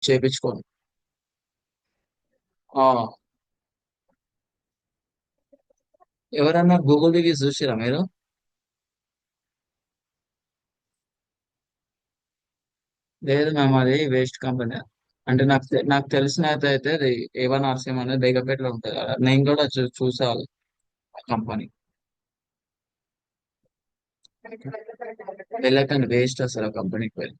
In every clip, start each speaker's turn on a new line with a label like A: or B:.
A: చేపించుకోండి. ఆ, ఎవరన్నా Google reviews చూసిరా మీరు? లేదు మ్యామ్, అది వేస్ట్ కంపెనీ. అంటే నాకు తెలిసిన అయితే అది A1 RCM అనేది బేగపేటలో ఉంటుంది కదా. నేను కూడా చూసాను ఆ కంపెనీ. వెళ్ళకండి, వేస్ట్ అసలు ఆ కంపెనీకి వెళ్ళి.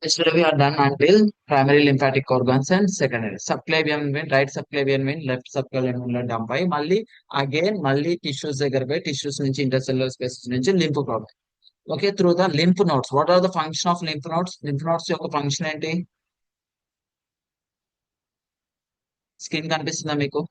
A: Yesterday we are done until primary lymphatic organs and secondary. Subclavian vein, right subclavian vein, left subclavian vein లో dump అయ్యి మళ్ళీ టిష్యూస్ దగ్గర పోయి టిష్యూస్ నుంచి ఇంటర్సెల్యులర్ స్పేసెస్ నుంచి lymph problem. Okay, through the lymph nodes. What are the function of lymph nodes? Lymph nodes యొక్క function ఏంటి? Screen కనిపిస్తుందా మీకు?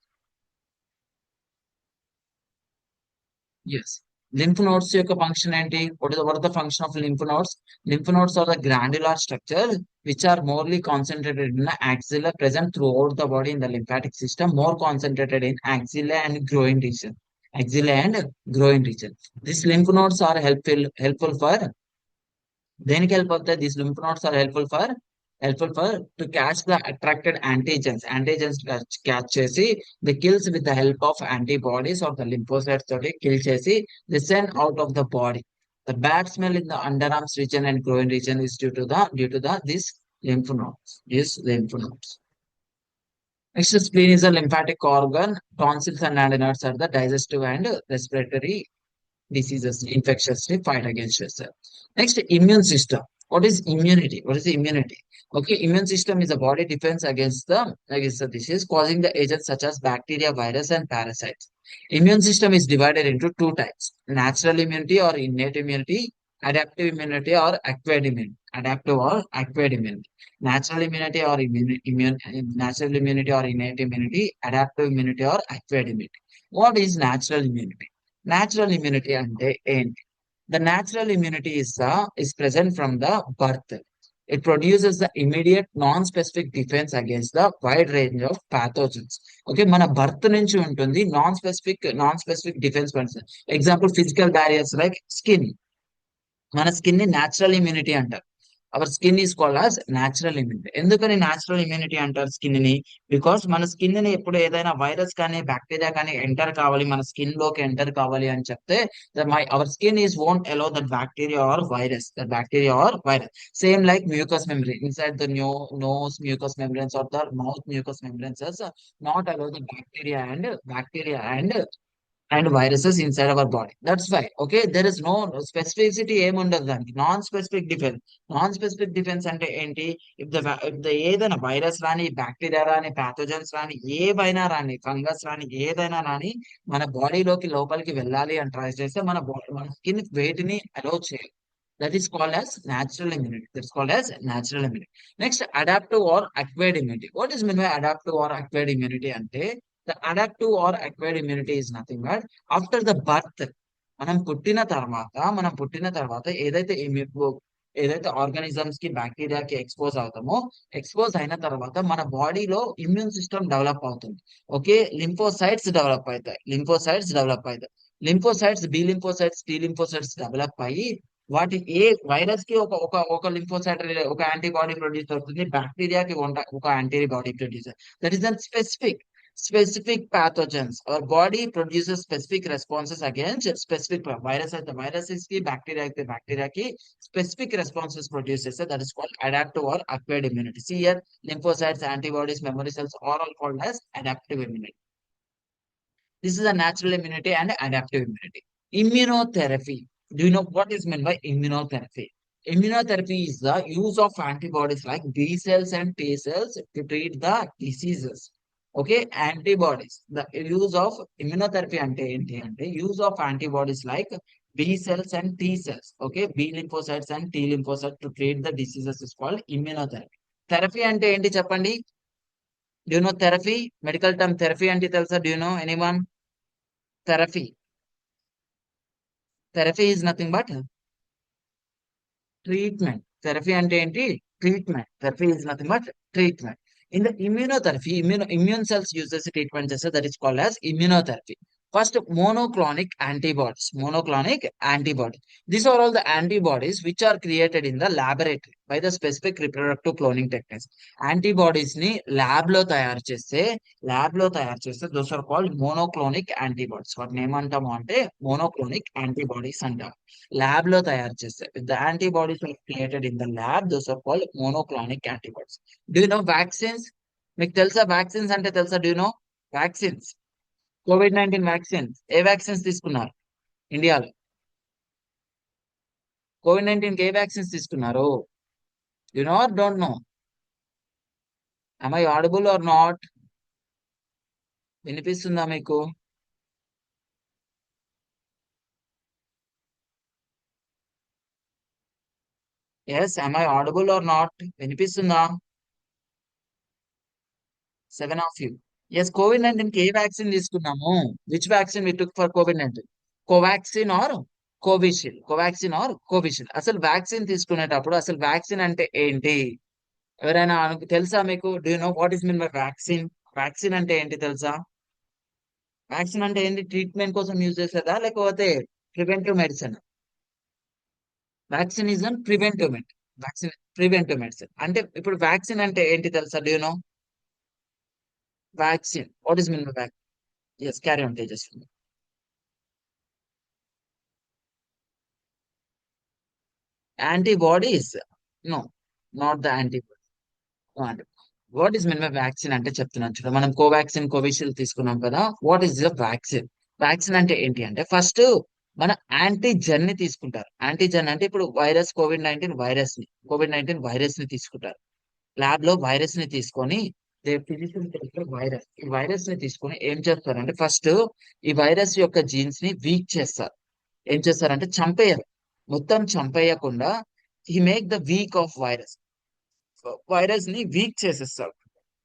A: ఎస్. లింఫ్ నోట్స్ యొక్క ఫంక్షన్ ఏంటి? What is the function of lymph nodes? Lymph nodes are the granular structure which are morely concentrated in the axilla, present throughout the body in the lymphatic system, more concentrated in axilla and groin region. Axilla and groin region. These lymph nodes are helpful for దేనికి help అవుతాయి? These lymph nodes are helpful for to catch the attracted antigens catch చేసి the kills with the help of antibodies of the lymphocytes తోటి kill చేసి the send out of the body. The bad smell in the under arms region and groin region is due to the this lymph nodes. Next, spleen is a lymphatic organ. Tonsils and adenoids are the digestive and respiratory diseases, infectiously fight against yourself. Next, immune system. What is immunity? What is the immunity? Okay, immune system is a body defense against the disease causing the agents such as bacteria, virus, and parasites. Immune system is divided into two types: natural immunity or innate immunity, adaptive immunity or acquired immunity. Adaptive or acquired immunity. Natural immunity or innate immunity, adaptive immunity or acquired immunity. What is natural immunity? Natural immunity అంటే ఏంటి? The natural immunity is present from the birth. It produces the immediate non-specific defense against the wide range of pathogens. Okay, మన birth నుంచి ఉంటుంది non specific defence. Example, physical barriers like skin. మన skin ని natural immunity అంటారు. Hour skin is called as natural immunity. ఎందుకని natural immunity అంటారు skin ని? Because మన స్కిన్ ని ఎప్పుడు ఏదైనా వైరస్ కానీ బ్యాక్టీరియా కానీ ఎంటర్ కావాలి, మన స్కిన్ లోకి ఎంటర్ కావాలి అని చెప్తే our skin is won't allow that bacteria or virus. Same like mucus membrane inside the nose mucous membranes or the mouth mucous membranes not allow the bacteria and viruses inside our body. That's why, okay, there is no specificity ఏముండదు దానికి. Non specific defence అంటే ఏంటి? If the ఏదైనా virus రాని, bacteria రాని, pathogens రాని, ఏవైనా రాని, ఫంగస్ రాని, ఏదైనా రాని మన బాడీలోకి లోపలికి వెళ్ళాలి అని ట్రై చేస్తే మన స్కిన్ వేటిని అలో చేయాలి. That is called as natural immunity. That's called as natural immunity. Next, adaptive or acquired immunity. What is meant by adaptive or acquired immunity? Ante the adaptive or acquired immunity is nothing but after the birth. మనం పుట్టిన తర్వాత ఏదైతే organisms కి, బ్యాక్టీరియాకి expose అయిన తర్వాత మన బాడీలో immune system develop అవుతుంది. ఓకే, లింఫోసైట్స్ డెవలప్ అవుతాయి. B lymphocytes, T lymphocytes develop అయ్యి వాటి ఏ వైరస్ కి ఒక ఒక ఒక లింఫోసైట్ ఒక యాంటీబాడీ ప్రొడ్యూస్ అవుతుంది, బ్యాక్టీరియాకి ఒక antibody produce. That is then specific pathogens. Our body produces specific responses against specific virus. The viruses ki, bacteria ki specific responses produces. That is called adaptive or acquired immunity. See here, lymphocytes, antibodies, memory cells are all called as adaptive immunity. This is a natural immunity and adaptive immunity. Immunotherapy. Do you know what is meant by immunotherapy? Immunotherapy is the use of antibodies like B cells and T cells to treat the diseases. Okay, antibodies. The use of immunotherapy ante use of antibodies like B cells and T cells. Okay, B lymphocytes and T lymphocytes to treat the diseases is called immunotherapy. Therapy అంటే ఏంటి చెప్పండి? Do you know therapy? Medical term therapy అంటే తెలుసా? Do you know anyone? Therapy. Therapy is nothing but treatment. Therapy అంటే ఏంటి? Treatment. Therapy is nothing but treatment. In the immunotherapy, immune cells uses a treatment just that is called as immunotherapy. First, monoclonic antibodies. Monoclonic antibodies. These are all the antibodies which are created in the laboratory by the specific reproductive cloning techniques. Antibodies ni lab లో తయారు చేస్తే those are called monoclonic antibodies. వాటిని ఏమంటాము అంటే monoclonic antibodies అంటాం. Lab లో తయారు చేస్తారు. The antibodies are created in the lab. Those are called monoclonic antibodies. Do you know vaccines? మీకు తెలుసా వ్యాక్సిన్స్ అంటే తెలుసా? Do know vaccines? COVID-19 vaccines ఏ వ్యాక్సిన్స్ తీసుకున్నారు ఇండియాలో? COVID-19 కి ఏ వ్యాక్సిన్స్ తీసుకున్నారు? You know or don't know? am I audible or not? వినిపిస్తుందా మీకు? yes, am I audible or not? వినిపిస్తుందా? 7 of you. ఎస్, కోవిడ్ 19 కి ఏ వ్యాక్సిన్ తీసుకున్నాము? Which vaccine we took for COVID-19? Covaxin or Covishield? Covaxin or Covishield? అసలు వ్యాక్సిన్ తీసుకునేటప్పుడు అసలు వ్యాక్సిన్ అంటే ఏంటి? ఎవరైనా తెలుసా మీకు? Do you know what is mean by vaccine? Vaccine అంటే ఏంటి తెలుసా? వ్యాక్సిన్ అంటే ఏంటి? ట్రీట్మెంట్ కోసం యూజ్ చేసేదా లేకపోతే preventive medicine? Vaccine is preventive medicine. Vaccine preventive medicine అంటే ఇప్పుడు వ్యాక్సిన్ అంటే ఏంటి తెలుసా? Do you know vaccine? What is mean by vaccine? Yes, carry on Tejaswi. Antibodies? No, not the antibody. What is mean by vaccine అంటే చెప్తున్నాను చూడ. మనం Covaxin Covishield తీసుకున్నాం కదా. What is the vaccine? Vaccine అంటే ఏంటి అంటే ఫస్ట్ మన యాంటీజెన్ ని తీసుకుంటారు. యాంటీజెన్ అంటే ఇప్పుడు కోవిడ్ నైన్టీన్ వైరస్ ని తీసుకుంటారు. ల్యాబ్ లో వైరస్ ని తీసుకొని వైరస్, ఈ వైరస్ ని తీసుకొని ఏం చేస్తారంటే ఫస్ట్ ఈ వైరస్ యొక్క జీన్స్ ని వీక్ చేస్తారు. ఏం చేస్తారంటే చంపేయరు. మొత్తం చంపేయకుండా he make the weak of virus. Virus ని వీక్ చేసేస్తారు.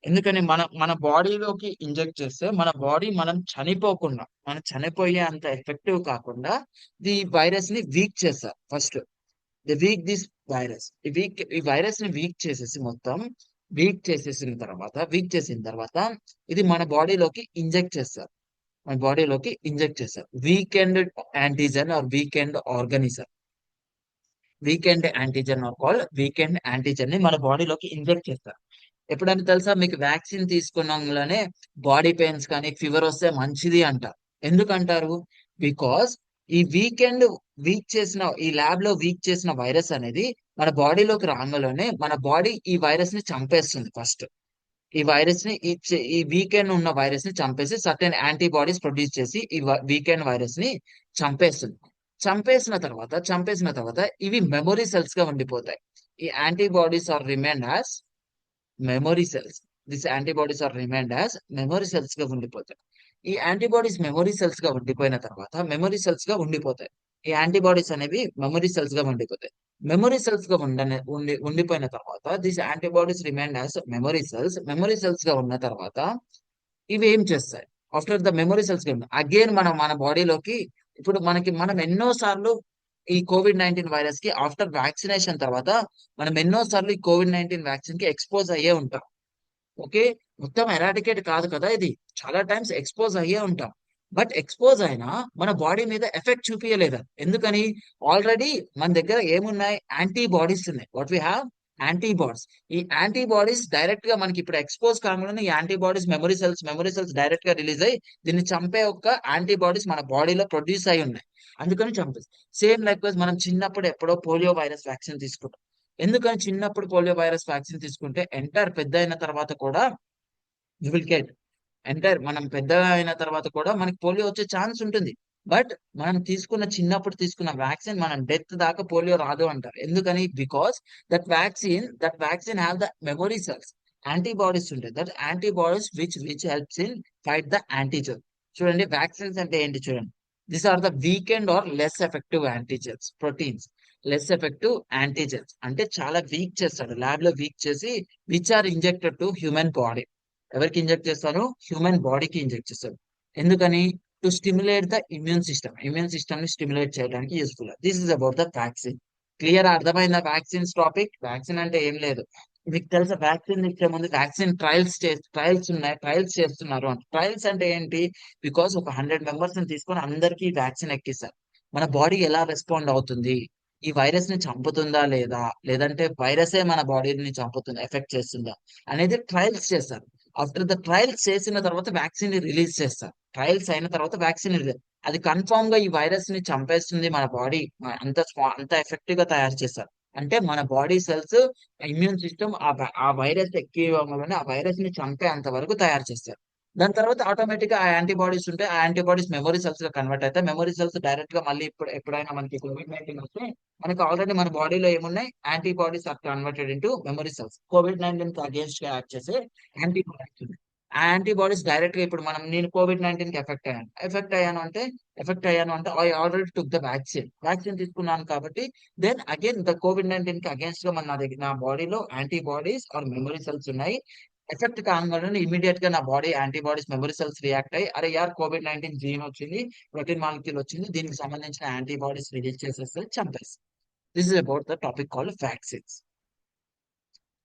A: ఎందుకని మన మన బాడీలోకి ఇంజెక్ట్ చేస్తే మన బాడీ మనం చనిపోకుండా, మనం చనిపోయే అంత ఎఫెక్టివ్ కాకుండా ది వైరస్ ని వీక్ చేస్తారు. First the week this virus. ఈ వైరస్ ని వీక్ చేసేసి మొత్తం వీక్ చేసిన తర్వాత ఇది మన బాడీలోకి ఇంజెక్ట్ చేస్తారు. మన బాడీలోకి ఇంజెక్ట్ చేస్తారు. Weakened antigen or weakened organism. Weakened antigen or killed weakened antigen ని మన బాడీలోకి ఇంజెక్ట్ చేస్తారు. ఎప్పుడైనా తెలుసా మీకు వ్యాక్సిన్ తీసుకున్నాంలోనే బాడీ పెయిన్స్ కానీ ఫీవర్ వస్తే మంచిది అంటారు. ఎందుకంటారు? బికాస్ ఈ ఈ ల్యాబ్ లో వీక్ చేసిన వైరస్ అనేది మన బాడీలోకి రాగానే మన బాడీ ఈ వైరస్ ని చంపేస్తుంది. ఫస్ట్ ఈ వైరస్ ని ఈ వీకెండ్ ఉన్న వైరస్ ని చంపేసి సర్టెన్ యాంటీబాడీస్ ప్రొడ్యూస్ చేసి ఈ వీకెండ్ వైరస్ ని చంపేస్తుంది. చంపేసిన తర్వాత ఇవి మెమొరీ సెల్స్ గా ఉండిపోతాయి. ఈ antibodies are remained as memory cells. This antibodies are remained as memory cells గా ఉండిపోతాయి. ఈ యాంటీబాడీస్ మెమొరీ సెల్స్ గా ఉండిపోయిన తర్వాత మెమొరీ సెల్స్ గా ఉండిపోతాయి. ఈ యాంటీబాడీస్ అనేవి మెమొరీ సెల్స్ గా ఉండిపోతాయి. మెమొరీ సెల్స్ గా ఉండిపోయిన తర్వాత this antibodies remained as memory cells గా ఉన్న తర్వాత ఇవి ఏం చేస్తాయి? After the memory cells again మన బాడీలోకి ఇప్పుడు మనం ఎన్నో సార్లు ఈ COVID-19 వైరస్ కి ఆఫ్టర్ వ్యాక్సినేషన్ తర్వాత మనం ఎన్నో సార్లు ఈ COVID-19 వ్యాక్సిన్ కి ఎక్స్పోజ్ అయ్యే ఉంటాం. ఓకే, మొత్తం ఎరాడికేట్ కాదు కదా, ఇది చాలా టైమ్స్ ఎక్స్పోజ్ అయ్యే ఉంటాం. బట్ ఎక్స్పోజ్ అయినా మన బాడీ మీద ఎఫెక్ట్ చూపించలేదు. ఎందుకని? ఆల్రెడీ మన దగ్గర ఏమున్నాయి? యాంటీబాడీస్ ఉన్నాయి. What we have? యాంటీబాడీస్. ఈ యాంటీబాడీస్ డైరెక్ట్ గా మనకి ఇప్పుడు ఎక్స్పోజ్ కాగానే ఈ యాంటీబాడీస్ మెమరీ సెల్స్ డైరెక్ట్ గా రిలీజ్ అయ్యి దీన్ని చంపే ఒక యాంటీబాడీస్ మన బాడీలో ప్రొడ్యూస్ అయి ఉన్నాయి. అందుకని చంపేస్తాం. సేమ్ లైక్ వైజ్ మనం చిన్నప్పుడు ఎప్పుడో పోలియో వైరస్ వ్యాక్సిన్ తీసుకుంటాం. ఎందుకని చిన్నప్పుడు పోలియో వైరస్ వ్యాక్సిన్ తీసుకుంటే ఎంటైర్ పెద్ద అయిన తర్వాత కూడా యూ విల్ గెట్ ఎంటైర్ మనం పెద్ద అయిన తర్వాత కూడా మనకి పోలియో వచ్చే ఛాన్స్ ఉంటుంది. బట్ మనం చిన్నప్పుడు తీసుకున్న వ్యాక్సిన్ మనం డెత్ దాకా పోలియో రాదు అంటారు. ఎందుకని? Because that vaccine have the memory cells. Antibodies ఉంటాయి. That antibodies which helps in fight the antigen. చూడండి వ్యాక్సిన్స్ అంటే ఏంటి చూడండి. These are the weakened or less effective antigens, proteins. Less effective antigens అంటే చాలా వీక్ చేస్తాడు, ల్యాబ్ లో weak చేసి which are injected to human body. ఎవరికి ఇంజెక్ట్ చేస్తారు? హ్యూమన్ బాడీకి ఇంజెక్ట్ చేస్తారు. ఎందుకని? To stimulate the immune system, immune system ని స్టిమ్యులేట్ చేయడానికి useful. This is about the vaccine. Clear? అర్థమైందా వ్యాక్సిన్స్ టాపిక్? వ్యాక్సిన్ అంటే ఏం లేదు, మీకు తెలుసా వ్యాక్సిన్ ఇచ్చే ముందు వ్యాక్సిన్ ట్రయల్స్ ఉన్నాయి, ట్రయల్స్ చేస్తున్నారు అంటే. ట్రయల్స్ అంటే ఏంటి? బికాస్ ఒక 100 మెంబర్స్ ని తీసుకొని అందరికీ వ్యాక్సిన్ ఎక్కిస్తారు. మన బాడీ ఎలా రెస్పాండ్ అవుతుంది, ఈ వైరస్ ని చంపుతుందా లేదా, లేదంటే వైరసే మన బాడీని చంపుతుందా, ఎఫెక్ట్ చేస్తుందా అనేది ట్రయల్స్ చేస్తారు. ఆఫ్టర్ ద ట్రయల్స్ చేసిన తర్వాత వ్యాక్సిన్ ని రిలీజ్ చేస్తారు. ట్రయల్స్ అయిన తర్వాత వ్యాక్సిన్ రిలీజ్, అది కన్ఫామ్ గా ఈ వైరస్ ని చంపేస్తుంది మన బాడీ, అంత ఎఫెక్టివ్ గా తయారు చేస్తారు. అంటే మన బాడీ సెల్స్, ఇమ్యూన్ సిస్టమ్ ఆ వైరస్ ఎక్కివ్వగానే ఆ వైరస్ ని చంపేంత వరకు తయారు చేస్తారు. దాని తర్వాత ఆటోమేటిక్ గా ఆ యాంటీబాడీస్ ఉంటే ఆ యాంటీబాడీస్ మెమరీ సెల్స్ గా కన్వర్ట్ అవుతాయి. మెమరీ సెల్స్ డైరెక్ట్ గా మళ్ళీ ఎప్పుడైనా మనకి కోవిడ్-19 వస్తే మనకి ఆల్రెడీ మన బాడీలో ఏమున్నాయి, antibodies are converted into memory cells. కోవిడ్-19 కి అగేన్స్ట్ గా యాక్ట్ చేసే యాంటీబాడీస్ ఉన్నాయి. ఆ యాంటీబాడీస్ డైరెక్ట్ గా ఇప్పుడు నేను కోవిడ్-19 కి ఎఫెక్ట్ అయ్యాను అంటే I already took the vaccine తీసుకున్నాను కాబట్టి దెన్ అగైన్ ద కోవిడ్-19 కి అగేన్స్ట్ గా నా బాడీలో యాంటీబాడీస్ ఆర్ మెమరీ సెల్స్ ఉన్నాయి. ఎఫెక్ట్ కాగానే ఇమీడియట్ గా నా body antibodies memory cells react అయ్యి, అరే యార్ కోవిడ్-19 జీన్ వచ్చింది, ప్రోటీన్ మాలిక్యూల్ వచ్చింది, దీనికి సంబంధించిన యాంటీబాడీస్ రిలీజ్ చేసేస్తే చంపేస్తుంది. This is about the topic called vaccines.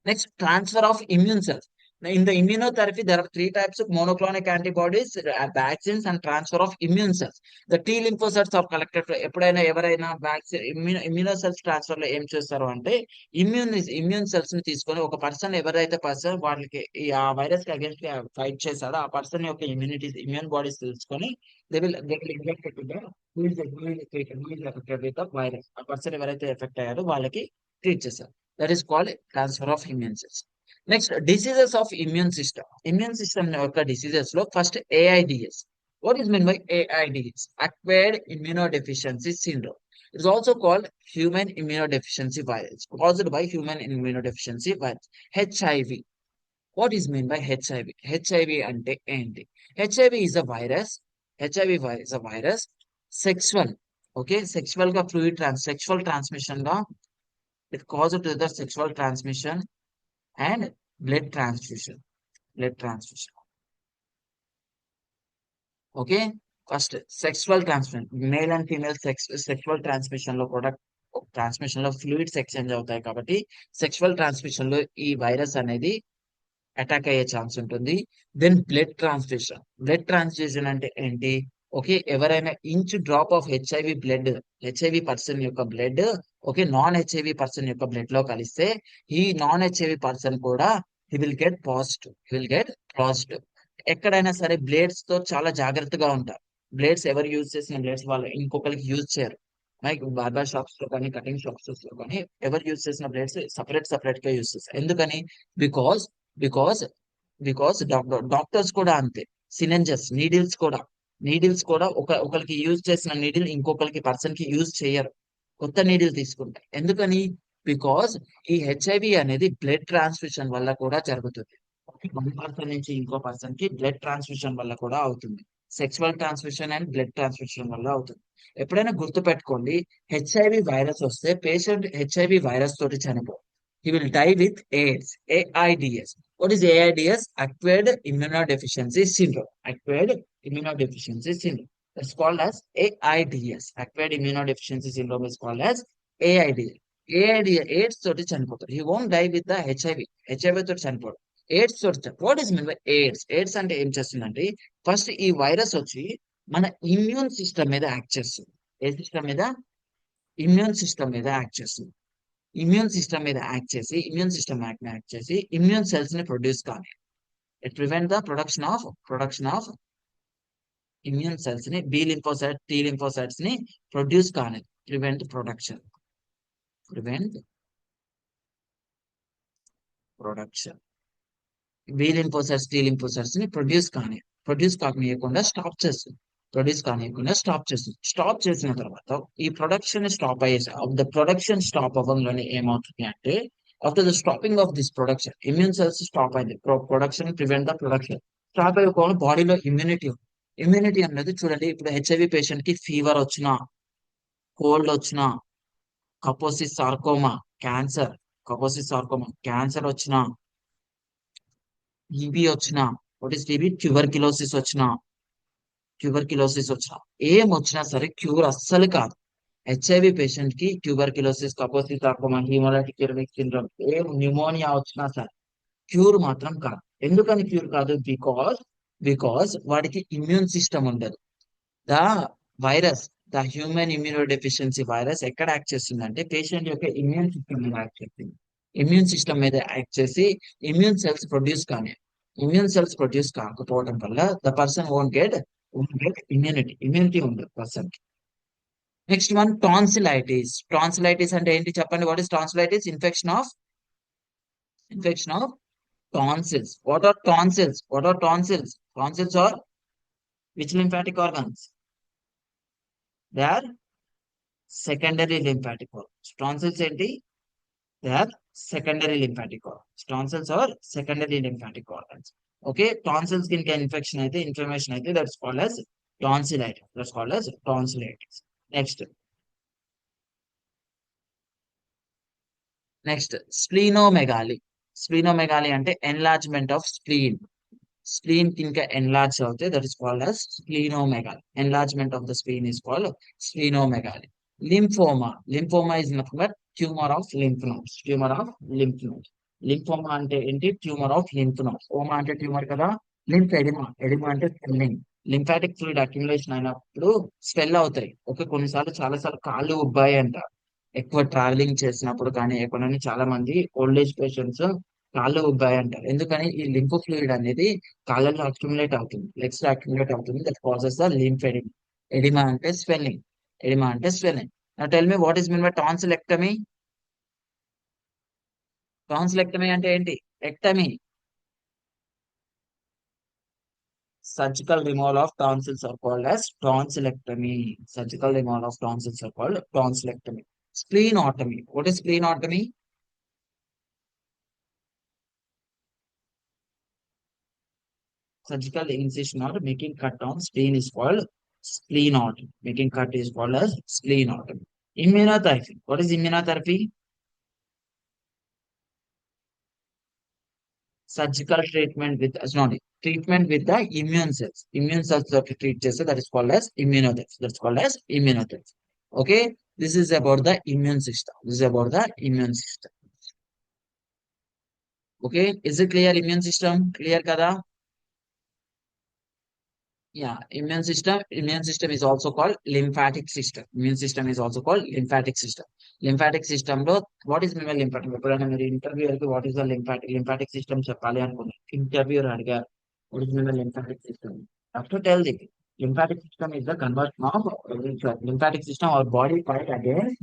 A: Next, transfer of immune cells. Now, in the immunotherapy, there are three types of monoclonal antibodies, vaccines, and transfer of immune cells. The T lymphocytes are collected. ఎప్పుడైనా ఎవరైనా vaccine immuno cells transfer లో ఏం చేస్తారు అంటే immune cells ని తీసుకొని ఒక person, ఎవరైతే పర్సన్ వాళ్ళకి ఆ వైరస్ కి అగేన్స్ట్ ఫైట్ చేశాడో ఆ పర్సన్ యొక్క ఇమ్యూన్ బాడీస్ తెలుసుకొని they will inject with virus. ఆ పర్సన్ ఎవరైతే ఎఫెక్ట్ అయ్యారో వాళ్ళకి ట్రీట్ చేశారు. That is called transfer of immune cells. Next, diseases of immune system. Immune system యొక్క diseases లో first AIDS. What is meant by AIDS? Acquired immunodeficiency syndrome. It is also called human immunodeficiency virus, caused by human immunodeficiency virus. HIV. What is meant by HIV? HIV అంటే ఏంటి? HIV is a virus. is a virus. Sexual. Okay, sexual transmission గా it causes to the sexual transmission and blood transfusion. Blood transfusion. Okay. First, sexual transmission. Male and female sexual transmission లో కూడా transmission లో fluids exchange అవుతాయి కాబట్టి sexual transmission లో ఈ virus అనేది attack అయ్యే ఛాన్స్ ఉంటుంది. దెన్ బ్లడ్ ట్రాన్స్ఫ్యూజన్ అంటే ఏంటి? ఓకే, ఎవరైనా inch drop of HIV person యొక్క blood, okay, non HIV person యొక్క బ్లడ్ లో కలిస్తే ఈ నాన్ హెచ్ఐవి పర్సన్ కూడా హీ విల్ గెట్ పాజిటివ్. ఎక్కడైనా సరే బ్లేడ్స్ తో చాలా జాగ్రత్తగా ఉంటారు. బ్లేడ్స్ ఎవరు యూజ్ చేసిన బ్లేడ్స్ వాళ్ళు ఇంకొకరికి యూజ్ చేయరు. లైక్ బార్బర్ షాప్స్ లో కానీ, కటింగ్ షాప్స్ లో కానీ ఎవరు యూజ్ చేసిన బ్లేడ్స్ సపరేట్ గా యూజ్ చేస్తారు. ఎందుకని? బికాస్ బికాస్ బికాస్ డాక్టర్స్ కూడా అంతే. నీడిల్స్ కూడా ఒకరికి యూజ్ చేసిన నీడిల్ ఇంకొకరికి పర్సన్ కి యూజ్ చేయరు, కొత్త నీడిల్ తీసుకుంటారు. ఎందుకని? బికాస్ ఈ హెచ్ఐవి అనేది బ్లడ్ ట్రాన్స్ఫ్యూషన్ వల్ల కూడా జరుగుతుంది. వన్ పర్సన్ నుంచి ఇంకో పర్సన్ కి బ్లడ్ ట్రాన్స్ఫ్యూషన్ వల్ల కూడా అవుతుంది. Sexual transfusion and blood transfusion వల్ల అవుతుంది. ఎప్పుడైనా గుర్తు పెట్టుకోండి, హెచ్ఐవి వైరస్ వస్తే పేషెంట్ హెచ్ఐవి వైరస్ తోటి చనిపోడు. He will die with AIDS. AIDS. What is AIDS? Acquired immunodeficiency syndrome. Acquired immunodeficiency syndrome. That's called as AIDS. Acquired immunodeficiency syndrome is called as AIDS. AIDS తోటి చనిపోతాడు. He won't die with the HIV. HIV తోటి చనిపోడు. AIDS తోటి. What is mean by AIDS? AIDS అంటే ఏం చేస్తుందంటే, first ఈ virus వచ్చి మన ఇమ్యూన్ సిస్టమ్ మీద యాక్ట్ చేస్తుంది. ఏ సిస్టమ్ మీద? ఇమ్యూన్ సిస్టమ్ మీద యాక్ట్ చేస్తుంది. ఇమ్యూన్ సిస్టమ్ యాక్ట్ చేసి ఇమ్యూన్ సెల్స్ ని ప్రొడ్యూస్ కానీ, it prevent the production of immune cells ని, బి లింఫోసైట్, టీ లింఫోసైట్స్ ని ప్రొడ్యూస్ కానీ, prevent production B lymphocytes, T lymphocytes ని ప్రొడ్యూస్ కానియకుండా స్టాప్ చేస్తుంది. స్టాప్ చేసిన తర్వాత ఈ ప్రొడక్షన్ స్టాప్ అవ్వగానే ఏమవుతుంది అంటే, after the stopping of this production, immune cells stop అయింది. Production, prevent the production stop అయిపోవడం, బాడీలో ఇమ్యూనిటీ అనేది చూడండి, ఇప్పుడు హెచ్ఐవి పేషెంట్ కి ఫీవర్ వచ్చినా, కోల్డ్ వచ్చినా, కపోసిస్ సార్కోమా క్యాన్సర్, కపోసిస్ సార్కోమా క్యాన్సర్ వచ్చినా, టీబీ వచ్చినా, వాట్ ఇస్ టీబీ, ట్యూబర్క్యులోసిస్ వచ్చినా, ఏం వచ్చినా సరే క్యూర్ అస్సలు కాదు. హెచ్ఐవి పేషెంట్ కి tuberculosis, కపోసిస్ sarcoma, haemolytic uraemic syndrome, ఏం న్యూమోనియా వచ్చినా సరే క్యూర్ మాత్రం కాదు. ఎందుకని క్యూర్ కాదు? బికాస్ వాడికి ఇమ్యూన్ సిస్టమ్ ఉండదు. The virus, the human immuno deficiency virus ఎక్కడ యాక్ట్ చేస్తుందంటే పేషెంట్ యొక్క ఇమ్యూన్ సిస్టమ్ మీద యాక్ట్ చేస్తుంది. ఇమ్యూన్ సిస్టమ్ మీద యాక్ట్ చేసి ఇమ్యూన్ సెల్స్ ప్రొడ్యూస్ కానీ, ఇమ్యూన్ సెల్స్ ప్రొడ్యూస్ కాకపోవడం వల్ల the person won't get immunity ఉండదు పర్సన్ కి. Next one tonsillitis. టాన్సిలైటిస్ అంటే ఏంటి చెప్పండి? What is tonsillitis? Infection of tonsils. What are tonsils? Tonsils are which lymphatic organs? They are secondary lymphatic organs. Tonsils ఏంటి? They are secondary lymphatic organs. Tonsils are secondary lymphatic organs. Okay, tonsils కి ఇంకా infection అయితే, inflammation అయితే, that's called as tonsillitis. Next, splenomegaly. Splenomegaly అంటే enlargement of spleen. Spleen ఇంకా enlarge అవుతే, that is called as splenomegaly. Enlargement of the spleen is called splenomegaly. Lymphoma is nothing but tumor of lymph nodes. Lymphoma అంటే ఏంటి? Tumour of lymph nodes. Oma అంటే tumour కదా. Oedema అంటే swelling. Lymphatic fluid accumulation అయినప్పుడు swell అవుతాయి. Okay, కొన్నిసార్లు చాలా సార్లు కాళ్ళు ఉబ్బాయి అంట. ఎక్కువ ట్రావెలింగ్ చేసినప్పుడు కానీ ఎక్కడైనా చాలా మంది ఓల్డ్ ఏజ్ పేషెంట్స్ కాళ్ళు ఉబ్బాయి అంటారు. ఎందుకని? ఈ లింఫ్ ఫ్లూయిడ్ అనేది కాళ్ళలో అక్యుములేట్ అవుతుంది, లెగ్స్ లో అక్యుములేట్ అవుతుంది. That causes the lymph oedema. Oedema అంటే swelling. Now tell me what is meant by tonsillectomy? Tonsillectomy అంటే ఏంటి? Ectomy. Surgical removal of tonsils are called as tonsillectomy. Surgical removal of tonsils are called tonsillectomy. Splenotomy. What is splenotomy? Surgical incision or making cut on spleen is called splenotomy. Making cut is called as splenotomy. Immunotherapy. What is immunotherapy? Surgical treatment with, sorry, treatment with the immune cells. Immune cells that treat చేస్తే, that is called as immunotherapy. Okay, this is about the immune system. Okay, is it clear? Immune system clear kada? Yeah, immune system is also called lymphatic system. Lymphatic system లో what is meant by lymphatic? ఎప్పుడైనా మీరు ఇంటర్వ్యూకి what is the lymphatic system చెప్పాలి అనుకున్నా, interviewer అడిగారు what is meant by lymphatic system, have to tell the lymphatic system is the conversion of lymphatic system or body fight against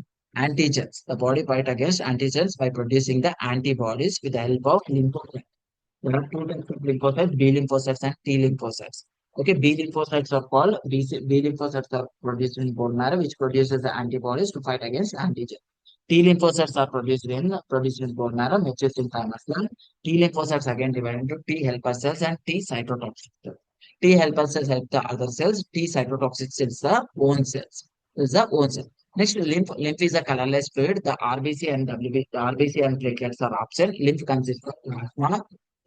A: antigens. The body fight against antigens by producing the antibodies with the help of lymphocytes. There are two types of lymphocytes, B lymphocytes and T lymphocytes. Okay, B lymphocytes are called, B lymphocytes are produced in bone marrow, which produces the antibodies to fight against antigen. T lymphocytes are produced in bone marrow, matures in thymus gland. T lymphocytes again divided into T helper cells and T cytotoxic cells. T helper cells help the other cells. T cytotoxic cells the own cells. Is the own cell. Next, lymph is a colorless fluid. The RBC and platelets are absent. Lymph consists of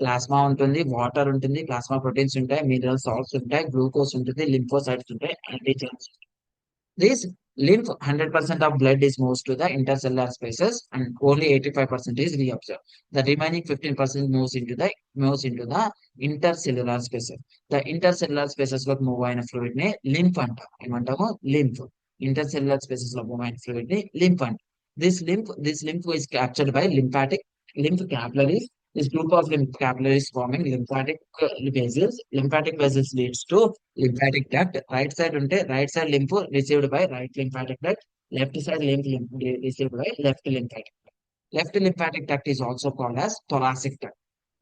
A: plasma ఉంటుంది, water ఉంటుంది, plasma proteins ఉంటాయి, mineral salts ఉంటాయి, glucose ఉంటుంది, lymphocytes ఉంటాయి, antigens. This lymph 100% of blood is moves to the intercellular spaces and only 85% is reabsorbed. The remaining 15% moves into the intercellular spaces. The intercellular spaces లో move అయిన fluid ని lymph అంటాం. ఏమంటాము? lymph. Intercellular spaces లో move అయిన fluid ని lymph అంటాం. This lymph is captured by lymph capillaries. This group of lymph capillaries forming lymphatic vessels. Lymphatic vessels leads to lymphatic duct. Right side unte right side lymph received by right lymphatic duct. Left side lymph received by left lymphatic duct. Left lymphatic duct is also called as thoracic duct.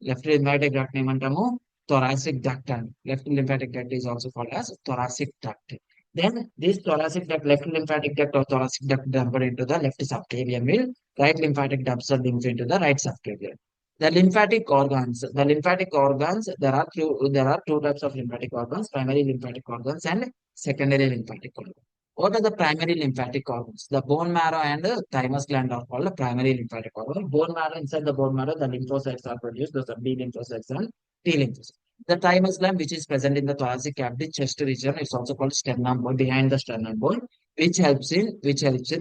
A: Left lymphatic duct name antamu thoracic duct and left lymphatic duct is also called as thoracic duct. Then this thoracic duct, left lymphatic duct or thoracic duct dumped into the left subclavian will right lymphatic ducts are linked into the right subclavian. The lymphatic organs. The lymphatic organs, there are two types of lymphatic organs, primary lymphatic organs and secondary lymphatic organs. What are the primary lymphatic organs? The bone marrow and thymus gland are called the primary lymphatic organ. Bone marrow, inside the bone marrow, the lymphocytes are produced. Those are B lymphocytes and T lymphocytes. The thymus gland, which is present in the thoracic cavity, chest region, it's also called sternum bone, behind the sternum bone, which helps in,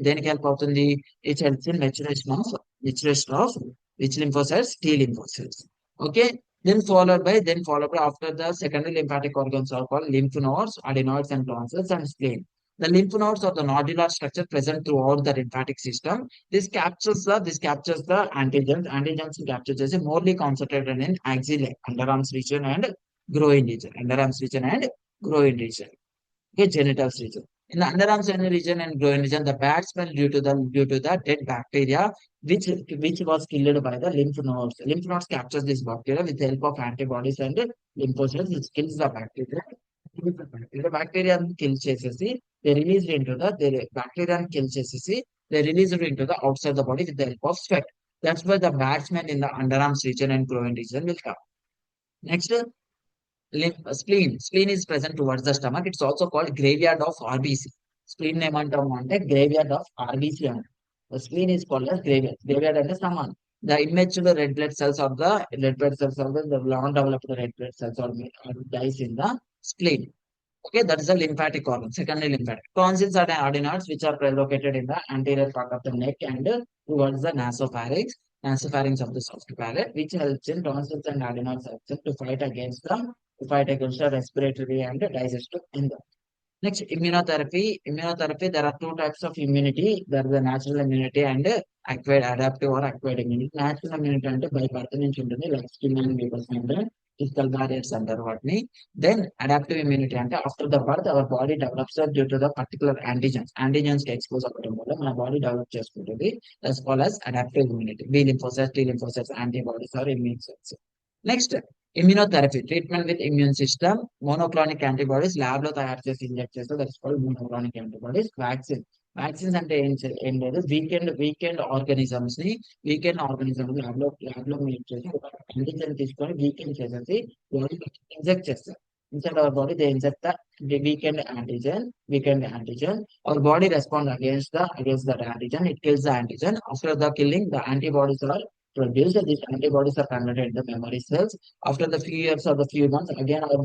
A: దేనికి help అవుతుంది? It helps in maturation of which lymphocytes? T lymphocytes. Okay. Then followed by after the secondary lymphatic organs are called lymph nodes, adenoids and tonsils and spleen. The lymph nodes are the nodular structure present throughout the lymphatic system. This captures the antigens. Antigens capture చేసి morely concentrated in axillary, underarms region and groin region. Underarms region and groin region. Okay, genitals region. In the underarms region and groin region, the bad smell due to the dead bacteria, which was killed by the lymph nodes. Lymph nodes captures this bacteria with the help of antibodies and lymphocytes, which kills the bacteria. The bacteria kills చేసేసి they released into the bacteria kills చేసేసి they released it into the outside the body with the help of sweat. That's why the bad smell in the underarms region and groin region will come. Next, spleen is present towards the stomach. It's also called graveyard of RBC. Spleen ఏమంటాము అంటే graveyard of RBC అంటాం. The spleen is called as graveyard అంటే stomach. The immature red blood cells of the long developed red blood cells are dies in the spleen. Okay, that is the lymphatic organ, secondary lymphatic. Tonsils are the adenoids, which are located in the anterior part of the neck and towards the nasopharynx of the soft palate, which helps in tonsils and adenoids helps in to fight against the respiratory and digestive enzymes. Next, immunotherapy. Immunotherapy, there are two types of immunity. There is the natural immunity and acquired adaptive or acquired immunity. Natural immunity అంటే by birth నుంచి ఉంటుంది, like skin and mucous membrane, physical barriers అంటారు వాటిని. Then adaptive immunity అంటే after the birth our body develops due to the particular antigens. Antigens కి expose అవ్వడం వల్ల మన బాడీ డెవలప్ చేసుకుంటుంది. That's called as adaptive immunity. B lymphocytes, T lymphocytes, antibodies or immune cells. Next, immunotherapy, treatment with immune system. Monoclonic antibodies lab లో తయారు చేసి inject చేస్తే that's called monoclonic antibodies. Vaccines అంటే ఏం లేదు, వీకెండ్ ఆర్గానిజమ్స్ ల్యాబ్ లో make చేసి ఒక antigen తీసుకొని వీకెండ్ చేసేసి బాడీకి ఇంజెక్ట్ చేస్తారు. Inside our body, they inject the weakened antigen. Our body respond against that antigen. It kills the antigen. After the killing, the antibodies are produced. These antibodies are converted into memory cells. After the few years or the few months, again our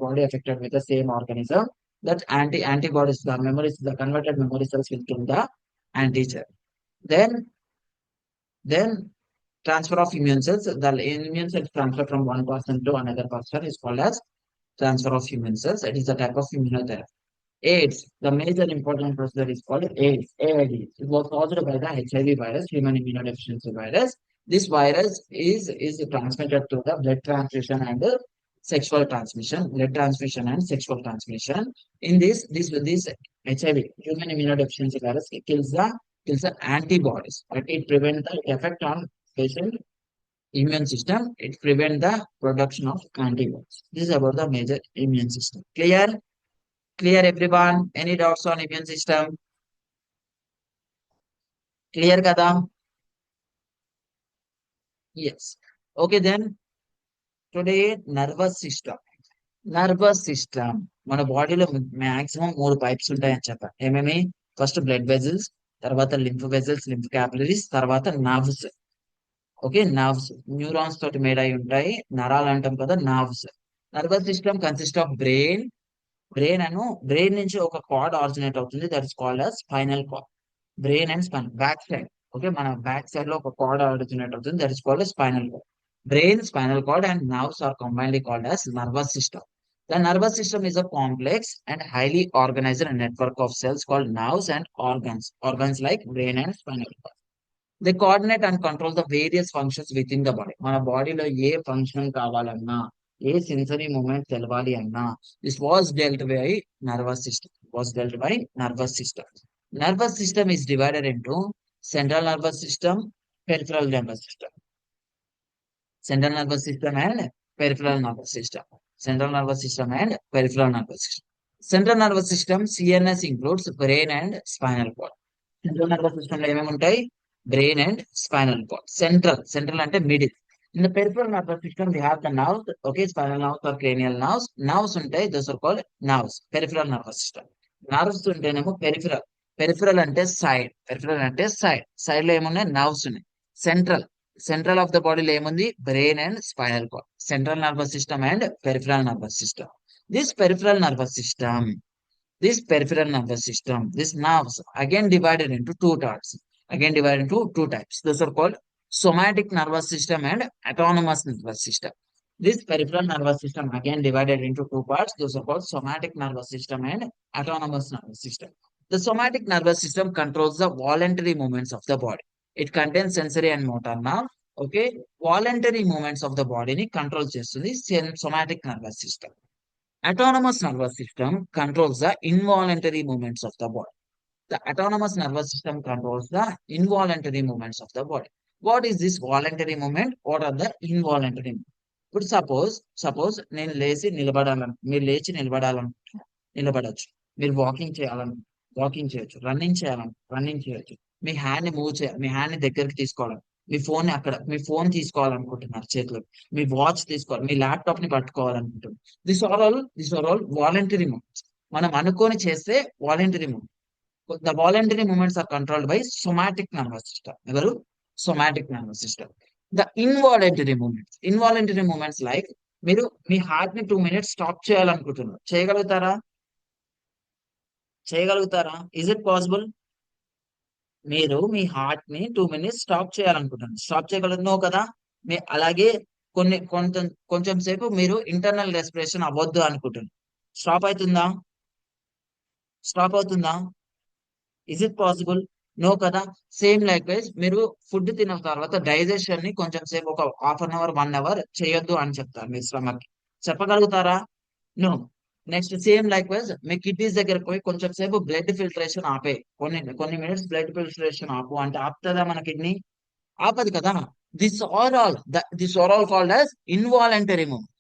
A: body affected with the same organism. That antibodies, the converted memory cells will kill the antigen. Then transfer of immune cells. The immune cells transfer from one person to another person is called as transfer of immune cells. It is a type of immunotherapy. AIDS, the major important procedure is called AIDS, AIDS. It was caused by the HIV virus, human immunodeficiency virus. This virus is transmitted through the blood transfusion and sexual transmission, In this HIV, human immunodeficiency virus, it kills the antibodies, but it prevents the effect on patient immune system. It prevents the production of antibodies. This is about the major immune system. Clear everyone? Any doubts on immune system? Clear kada? Yes. Okay then. Today nervous system. Nervous system మన బాడీలో maximum 3 pipes ఉంటాయని చెప్పారు. ఏమేమి? First blood vessels, తర్వాత lymph capillaries, తర్వాత nerves. Okay, nerves neurons తోటి made అయి ఉంటాయి. నరాలు అంటాం కదా, nerves. Nervous system consist of brain నుంచి ఒక కార్డ్ ఆరిజినేట్ అవుతుంది. That is called as spinal cord. Brain and spine back side. Okay, మన బ్యాక్ సైడ్ లో ఒక కార్డ్ ఆరిజినేట్ అవుతుంది. That is called as spinal cord. Brain, spinal cord, and nerves are combinedly called as nervous system. The nervous system is a complex and highly organized network of cells called nerves and organs like brain and spinal cord. They coordinate and control the various functions within the body. మన బాడీలో ఏ function కావాలన్నా, ఏ sensory moment తెలవాలి అన్నా, this was dealt by nervous system. Nervous system is divided into central nervous system, peripheral nervous system. Central nervous system and peripheral nervous system. Central nervous system and peripheral nervous system. Central nervous system, CNS, includes brain and spinal cord. Central nervous system లో ఏమేమి ఉంటాయి? Brain and spinal cord. Central అంటే middle. In the peripheral nervous system, we have the nerves, okay, spinal nerves or cranial nerves. Nerves ఉంటాయి, those are called nerves. Peripheral nervous system. Nerves ఉంటేనేమో peripheral. Peripheral అంటే side. Peripheral అంటే side. Side లో ఏమున్నాయి? Nerves ఉన్నాయి. Central. Central of the బాడీలో ఏముంది? Brain and spinal cord. Central nervous system and peripheral nervous system. This peripheral nervous system, this peripheral nervous system, this nerves again divided into two parts. Again divided into two types. Those are called somatic nervous system and autonomous nervous system. This peripheral nervous system again divided into two parts. Those are called somatic nervous system and autonomous nervous system. The somatic nervous system controls the voluntary movements of the body. It contains sensory and motor nerve. Okay, voluntary movements of the body ni control చేస్తుంది somatic nervous system. Autonomous nervous system controls the involuntary movements of the body. The autonomous nervous system controls the involuntary movements of the body. What is this voluntary movement? What are the involuntary movements? ఇప్పుడు suppose నేను మీరు లేచి నిలబడచ్చు. మీరు walking walking చేయొచ్చు. Running చేయొచ్చు. మీ hand ని move చేయాలి. మీ hand ని దగ్గరికి తీసుకోవాలి. మీ ఫోన్ తీసుకోవాలనుకుంటున్నారు చేతిలో. మీ వాచ్ తీసుకోవాలి. మీ ల్యాప్టాప్ ని పట్టుకోవాలనుకుంటున్నారు. This are all voluntary movements. మనం అనుకొని చేస్తే voluntary movement. The voluntary movements are controlled by somatic nervous system. ఎవరు? Somatic nervous system. The involuntary movements like మీరు మీ హార్ట్ ని 2 minutes స్టాప్ చేయాలనుకుంటున్నారు. చేయగలుగుతారా? Is it possible? మీరు మీ హార్ట్ ని 2 minutes స్టాప్ చేయాలనుకుంటున్నారు. స్టాప్ చేయగలుగుతున్నావు కదా? అలాగే కొంచెం సేపు మీరు ఇంటర్నల్ రెస్పిరేషన్ అవ్వద్దు అనుకుంటున్నారు. స్టాప్ అవుతుందా? Is it possible? నో కదా? సేమ్ లైక్ వైజ్ మీరు ఫుడ్ తిన్న తర్వాత డైజెషన్ ని కొంచెం సేపు ఒక ½ hour 1 hour చేయొద్దు అని చెప్తారు మీ స్టమక్. చెప్పగలుగుతారా? No. Next same likewise మీ కిడ్నీస్ దగ్గరకు పోయి కొంచెం సేపు బ్లడ్ ఫిల్టరేషన్ ఆపే, కొన్ని మినిట్స్ బ్లడ్ ఫిల్టరేషన్ ఆపు అంటే ఆపుతుందా మన కిడ్నీ? ఆపదు కదా? This are all called as involuntary movement.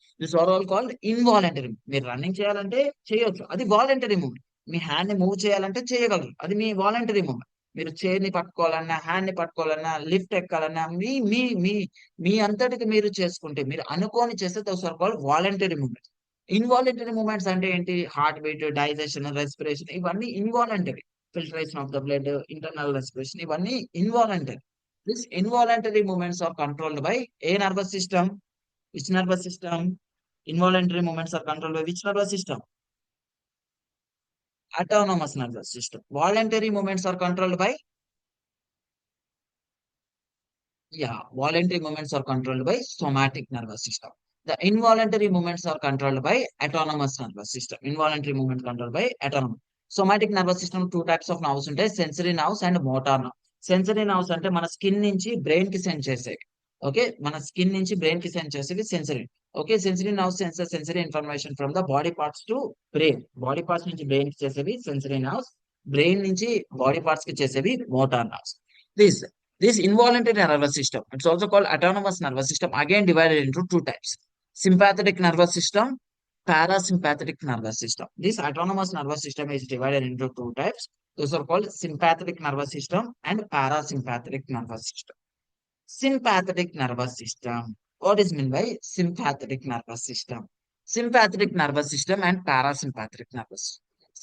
A: మీరు రన్నింగ్ చేయాలంటే చేయొచ్చు, అది వాలంటరీ మూవ్మెంట్. మీ హ్యాండ్ ని మూవ్ చేయాలంటే చేయగలరు, అది మీ వాలంటరీ మూవ్మెంట్. మీరు చైర్ ని పట్టుకోవాలన్నా, హ్యాండ్ ని పట్టుకోవాలన్నా, లిఫ్ట్ ఎక్కాలన్నా మీ మీ మీ మీ అంతటికి మీరు చేసుకుంటే, మీరు అనుకోని చేస్తే those are called voluntary movements. Involuntary movements అంటే ఏంటి? హార్ట్ బీట్, డైజెషన్, రెస్పిరేషన్, ఇవన్నీ involuntary. Filtration of the blood, internal respiration, ఇవన్నీ involuntary. These involuntary movements are controlled by a nervous system. Which nervous system? Involuntary movements are controlled by which nervous system? Autonomous nervous system. Voluntary movements are controlled by, voluntary movements are controlled by somatic nervous system. The involuntary movements are controlled by autonomous nervous system. Involuntary movement controlled by autonomous. Somatic nervous system two types of nerves ఉంటాయి, sensory nerves and motor nerve. Sensory nerves అంటే మన skin నుంచి brain కి send చేసేవి. Okay, మన skin నుంచి brain కి send చేసేవి sensory. Okay, sensory nerves sensory information from the body parts to brain. Body parts నుంచి బ్రెయిన్ కి చేసేవి సెన్సరీ నర్వ్స్. బ్రెయిన్ నుంచి బాడీ పార్ట్స్ కి చేసేవి motor nerves. This this involuntary nervous system, it's also called autonomous nervous system, again divided into two types: sympathetic nervous system, parasympathetic nervous system. This autonomous nervous system is divided into two types. Those are called sympathetic nervous system and parasympathetic nervous system. Sympathetic nervous system. What is meant by sympathetic nervous system? Sympathetic nervous system and parasympathetic nervous.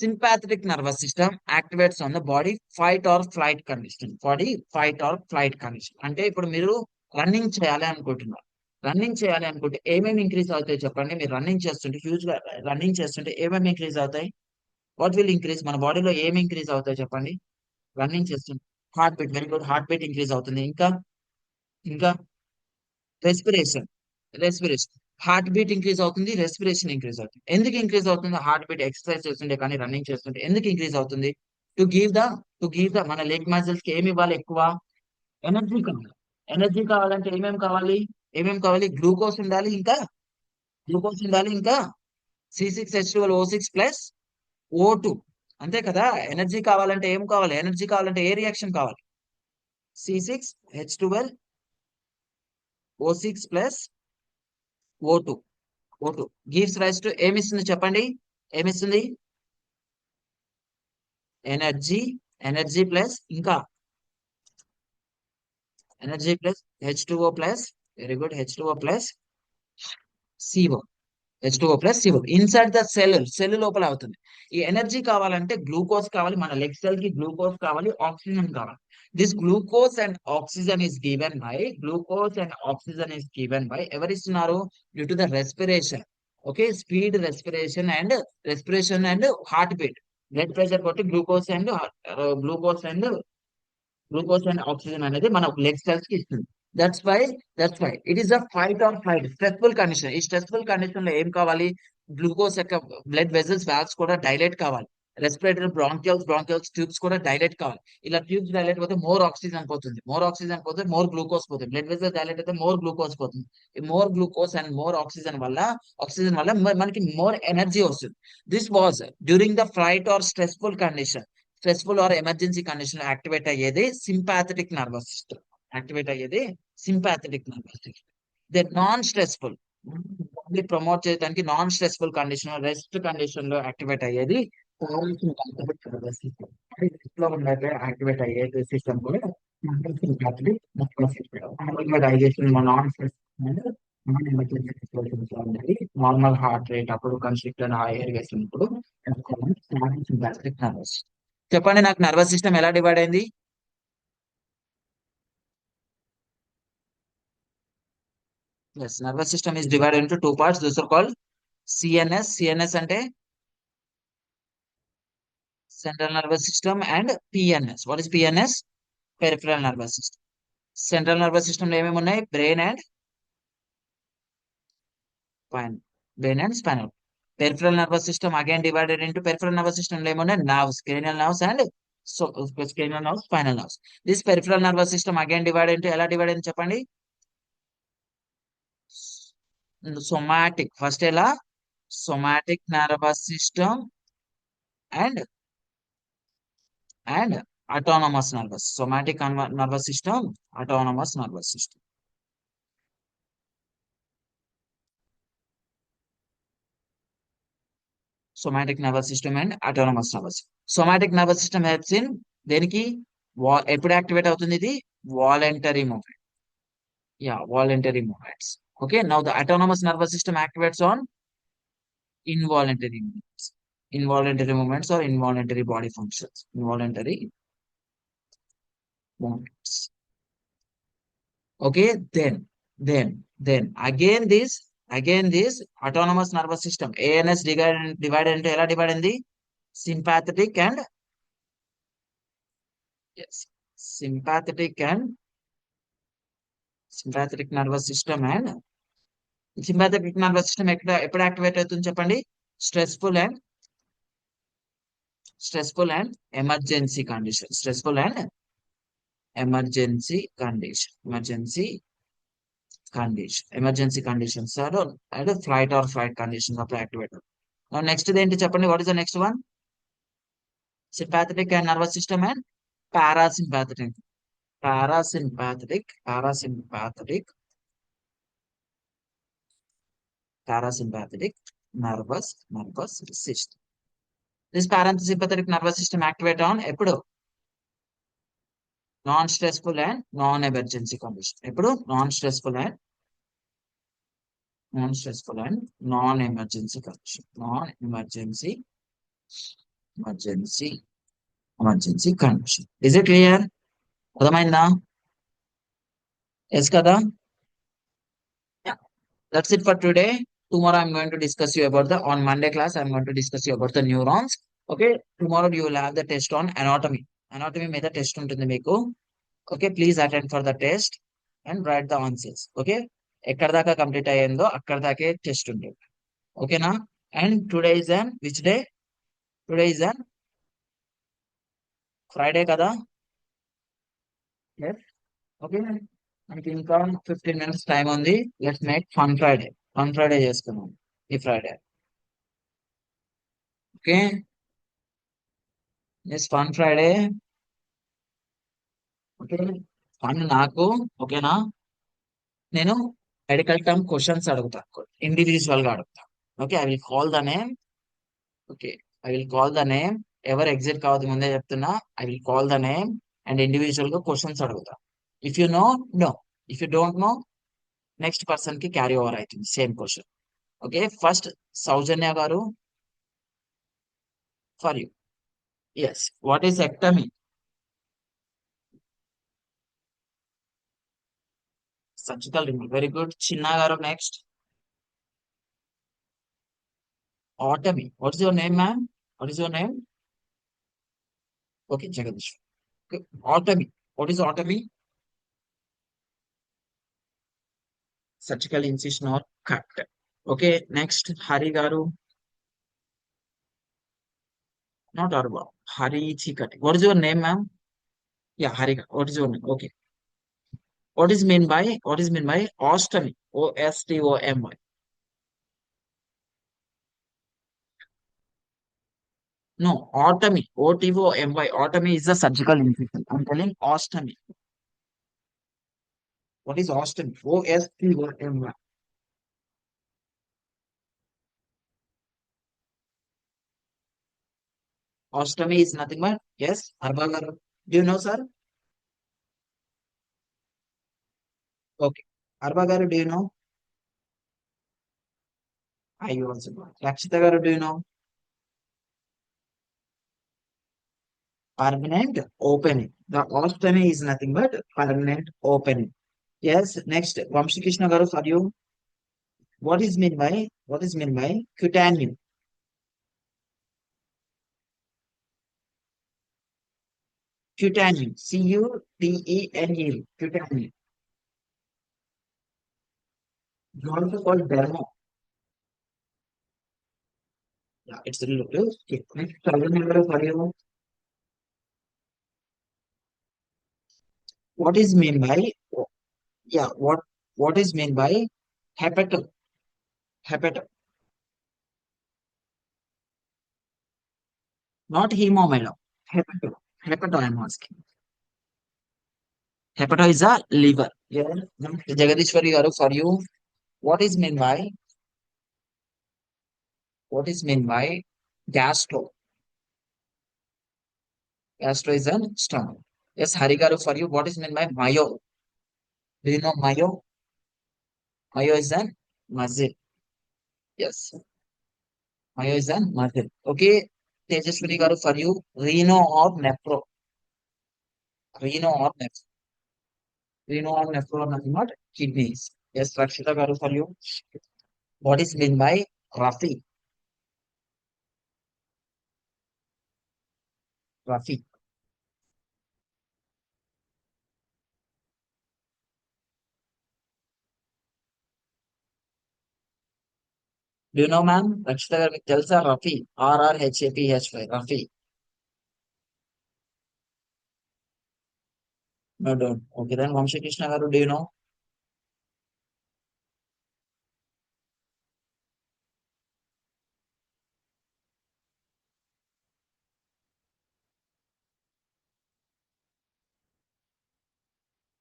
A: Sympathetic nervous system activates on the body fight or flight condition. Body fight or flight condition. అంటే ఇప్పుడు మీరు running చేయాలి అనుకుంటున్నారు. Running చేయాలి అనుకుంటే ఏమేమి increase అవుతాయి చెప్పండి? మీరు రన్నింగ్ చేస్తుంటే హ్యూజ్ గా రన్నింగ్ చేస్తుంటే ఏమేమి ఇంక్రీజ్ అవుతాయి? What will increase? మన బాడీలో ఏమి ఇంక్రీజ్ అవుతాయి చెప్పండి? రన్నింగ్ చేస్తుంది. Heart beat, very good, heart beat increase అవుతుంది. ఇంకా respiration. Respiration, heart beat increase అవుతుంది, రెస్పిరేషన్ ఇంక్రీజ్ అవుతుంది. ఎందుకు ఇంక్రీజ్ అవుతుంది? హార్ట్ బీట్ ఎక్సర్సైజ్ చేస్తుంటే కానీ రన్నింగ్ చేస్తుంటే ఎందుకు ఇంక్రీజ్ అవుతుంది? టు గివ్ ద మన లెగ్ మజిల్స్ కి ఏమి ఇవ్వాలి? ఎక్కువ ఎనర్జీ కావాలి. ఎనర్జీ కావాలంటే ఏమేమి కావాలి? గ్లూకోజ్ ఉండాలి, ఇంకా C6H12O6 ప్లస్ O2. అంతే కదా? ఎనర్జీ కావాలంటే ఏం కావాలి? ఎనర్జీ కావాలంటే ఏ రియాక్షన్ కావాలి? C6H12O6 plus O2. O2 gives rise to ఏమిస్తుంది చెప్పండి? ఏమిస్తుంది? ఎనర్జీ ప్లస్ ఇంకా energy plus H2O plus very good. H2O plus CO. H2O plus CO inside the cell లోపల అవుతుంది. ఈ ఎనర్జీ కావాలంటే గ్లూకోజ్ కావాలి, మన లెగ్ సెల్ కి గ్లూకోజ్ కావాలి, ఆక్సిజన్ కావాలి. This glucose and oxygen is given by ఎవరిస్తున్నారు? Due to the respiration. Okay, speed respiration and heart beat. Blood pressure కొట్టి గ్లూకోజ్ అండ్ ఆక్సిజన్ అనేది మన లెగ్ సెల్స్ కి ఇస్తుంది. That's why it is a fight or flight stressful condition. ఈ stressful condition లో ఏం కావాలి? గ్లూకోజ్ యొక్క బ్లడ్ వెజల్స్ వాల్వ్స్ కూడా డైలేట్ కావాలి. రెస్పిరేటరీ బ్రాంకియల్స్ ట్యూబ్స్ కూడా డైలేట్ కావాలి. ఇలా ట్యూబ్స్ డైలేట్ పోతే మోర్ ఆక్సిజన్ పోతుంది, మోర్ గ్లూకోజ్ పోతుంది. బ్లడ్ వెజల్స్ డైలేట్ అయితే మోర్ గ్లూకోజ్ పోతుంది. ఈ more glucose and more oxygen వల్ల మనకి మోర్ ఎనర్జీ వస్తుంది. This was during the flight are stressful or emergency condition activate అయ్యేది sympathetic nervous system. They non stressful promote చేయడానికి non stressful condition, rest condition లో activate అయ్యేది activate అయ్యేది system కూడా digestion non stress normal heart rate అప్పుడు constricted higher వేసినప్పుడు nervous. చెప్పండి నాకు, నర్వస్ సిస్టమ్ ఎలా డివైడ్ అయింది? Yes, nervous system is divided into two parts. Those are called CNS. CNS ante central nervous system, and PNS. What is PNS? Peripheral nervous system. Central nervous system lo emem unnai? Brain and spinal. Peripheral nervous system again divided into peripheral nervous system lo em unnai? Nerves, cranial nerves and cranial nerves, spinal nerves. This peripheral nervous system again divided into ela divided in cheppandi? Somatic. First ela somatic nervous system and autonomous nervous. Nervous system, autonomous nervous system. Somatic nervous system and autonomous nervous. Somatic nervous system helps in దేనికి ఎప్పుడు activate అవుతుంది? ఇది voluntary movement. Voluntary movements. Okay, now the autonomous nervous system activates on involuntary movements or involuntary body functions. Involuntary movements. Okay, then again this autonomous nervous system ANS divided into ela divided in the sympathetic and sympathetic nervous system and sympathetic nervous system ఎప్పుడు activate అవుతుంది చెప్పండి? Stressful and emergency conditions అంటే flight conditions అప్పుడు activate అవుతుంది. Next ఏంటి చెప్పండి? What is the next one? Sympathetic and nervous system and parasympathetic nervous system. This parasympathetic nervous system activate on ఎప్పుడు? Non stressful and non emergency condition. ఎప్పుడు? Non stressful and non emergency condition. Emergency condition. Is it clear? అర్థమైందా? Yes కదా? That's it for today. Tomorrow I'm going to discuss you about on Monday class I'm going to discuss you about the neurons. Okay, tomorrow you will have the test on anatomy మీద test ఉంటుంది మీకు. Okay, please attend for the test and right the answers. Okay, ఎక్కడ దాకా complete అయ్యిందో అక్కడ దాకే test ఉంటుంది. ఓకేనా? And today is an which day? Today is an Friday కదా? ఓకే, మనకి ఇంకా 15 minutes టైం ఉంది. లెట్స్ మేక్ ఫన్ ఫ్రైడే చేసుకున్నాం ఈ Friday. Okay, fun Friday. Okay, fun నాకు. ఓకేనా? నేను మెడికల్ టర్మ్ క్వశ్చన్స్ అడుగుతా, ఇండివిజువల్ గా అడుగుతా. Okay, I will call the name. Okay, ఎవరు ఎగ్జిట్ కావద్దు, ముందే చెప్తున్నా. I will call the name and individual గా క్వశ్చన్స్ అడుగుతా. If you know, if you don't know, next person కి క్యారీ ఓవర్ అవుతుంది same question. Okay, first Soujanya garu, for you. Yes, what is ectomy? Surgical removal, very good. Chinna garu next. Otomy, what is your name ma'am? What is your name? Okay, Jagadish. Otomy, what is otomy? Surgical incision are cut. Okay, next Hari garu. Not అర్బా, హరి చీకటి. What is your name ma'am? Yeah, Hari garu, what is your name? Okay. What is mean by ostomy? Ostomy. No, otomy. Otomy. Otomy is a surgical incision. I'm telling ostomy. What is ostomy? Ostomy. Ostomy is nothing but, yes, Arbagar. Do you know, sir? Okay. Arbagar, do you know? I also know. Rakshita garu, do you know? Permanent opening. The ostomy is nothing but permanent opening. Yes. Next, Vamshi Krishna garu, for you. What is mean by cutaneous? Cutaneous. Cutene. Cutaneous. You also called derma. Yeah, it's relative. Okay. Next, second number for you. What is mean by, yeah, what is mean by hepato? Hepato. Not hemomelo. Hepato. Hepato, I'm asking. Hepato is a liver. Yeah. Next, Jagadishwari garu, for you. What is mean by what is mean by gastro? Gastro is an stomach. Yes, Hari garu, for you. What is mean by myo? Do you know myo? Myo is an muscle. Yes, myo is an muscle. Okay, Tejaswini garu, for you. Reno or nephro? Reno or nephro? Reno or nephro, nothing but kidneys. Yes, Rakshita garu, for you. What is mean by Rafi? Rafi. Do you know, ma'am? Rakshita garu, మీకు తెలుసా Rafi? RRHAPHY. Rafi. No, don't. Okay, then Vamshi Krishna garu, do you know?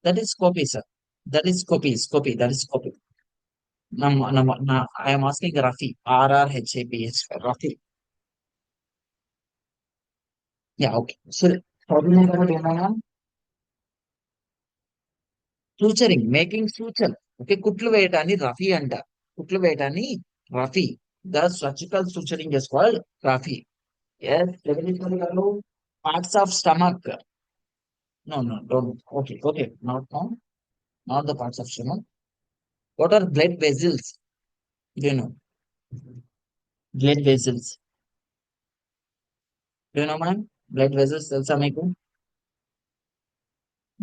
A: That is copy, sir. That is copy. Copy. That is copy. No, no, no, I am asking Rafi. RRHAPHY. Rafi. Yeah, okay. So, problem number one, suturing, making suture. Okay, కుట్లు వేయటాన్ని రఫీ అంట. కుట్లు వేయటాన్ని Rafi. The surgical suturing is called Rafi. Yes, definitely, గారు. Parts of stomach. No, no, don't. Okay, okay. Not the parts of stomach. What are blood vessels? Do you know? Blood vessels. Do you know, man? Blood vessels తెలుసా మీకు?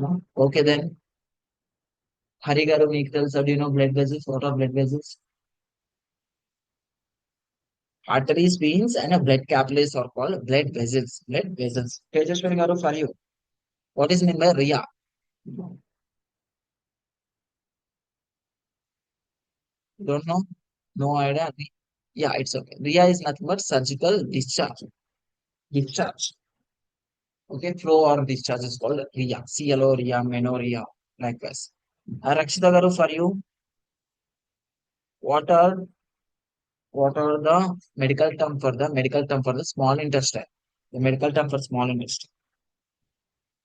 A: No? Okay, then. Hari గారు, మీకు తెలుసా? Do you know blood vessels? What are blood vessels? Arteries, veins, and a blood capillaries are called blood vessels. Blood vessels. Tejaswini garu, for you. What is meant by RIA? Don't know? No idea. Yeah, it's okay. RIA is nothing but surgical discharge. Discharge. Okay, flow or discharge is called RIA. CLO, RIA, menorrhea, likewise. Rakshita garu, for you. What are the medical term for the small intestine? The medical term for small intestine.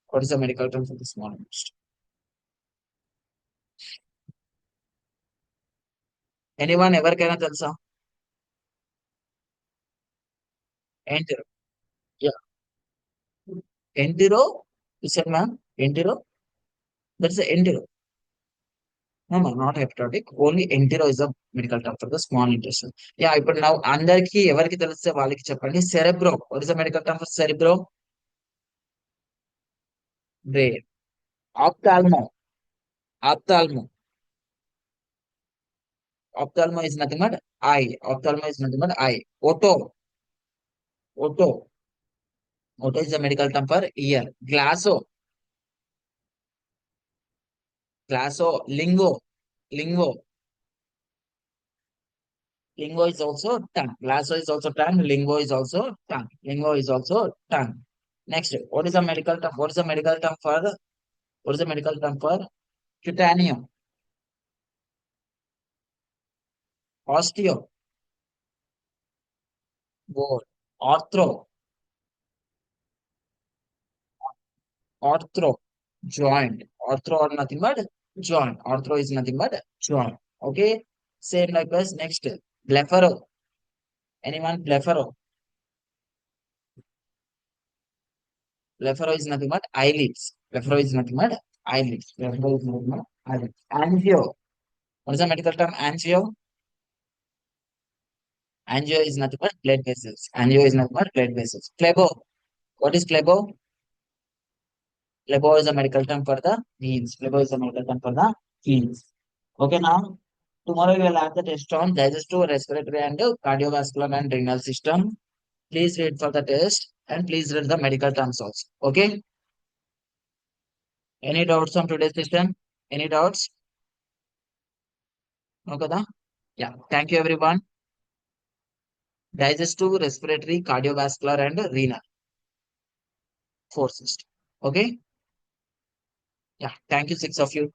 A: What is the medical term for the small intestine? Anyone ఎవరికైనా తెలుసా? ఏంటిరో? Yeah, entero. Sir ma'am, entero. That's entero. No, no, not hepatic. Only entero is a medical term for the small intestine. Yeah, ఇప్పుడు నా అందరికి ఎవరికి తెలిస్తే వాళ్ళకి చెప్పండి. Cerebro. What is the medical term for cerebro? Brain. Ophthalmo. Ophthalmo. Ophthalmo is nothing but eye. Ophthalmo is nothing but eye. Otto. Otto. Otto is the medical term for ear. Glasso. Glasso. Lingo. Lingo. Lingo is also tongue. Glasso is also tongue. Lingo is also tongue. Lingo is also tongue. Next, what is the medical term? What is the medical term for what is the medical term for cutaneum? Osteo. Bone. Arthro. Arthro. Joint. Arthro or nothing but joint. Arthro is nothing but joint. Okay. Same likewise. Next, blepharo. Anyone? Blepharo. Blepharo is nothing but eyelids. Blepharo is nothing but eyelids. Blepharo is nothing but eyelids. Angio. What is the medical term? Angio. Angio is nothing but blood vessels. Angio is nothing but blood vessels. Plebo. What is plebo? Plebo is a medical term for the veins. Plebo is a medical term for the veins. Okay, now tomorrow we will have the test on digestive, respiratory, and cardiovascular and renal system. Please read for the test and please read the medical terms also. Okay. Any doubts on today's session? Any doubts? No, kada? Yeah. Thank you, everyone. Digestive, respiratory, cardiovascular, and renal. Four system. Okay. Yeah. Thank you, six of you.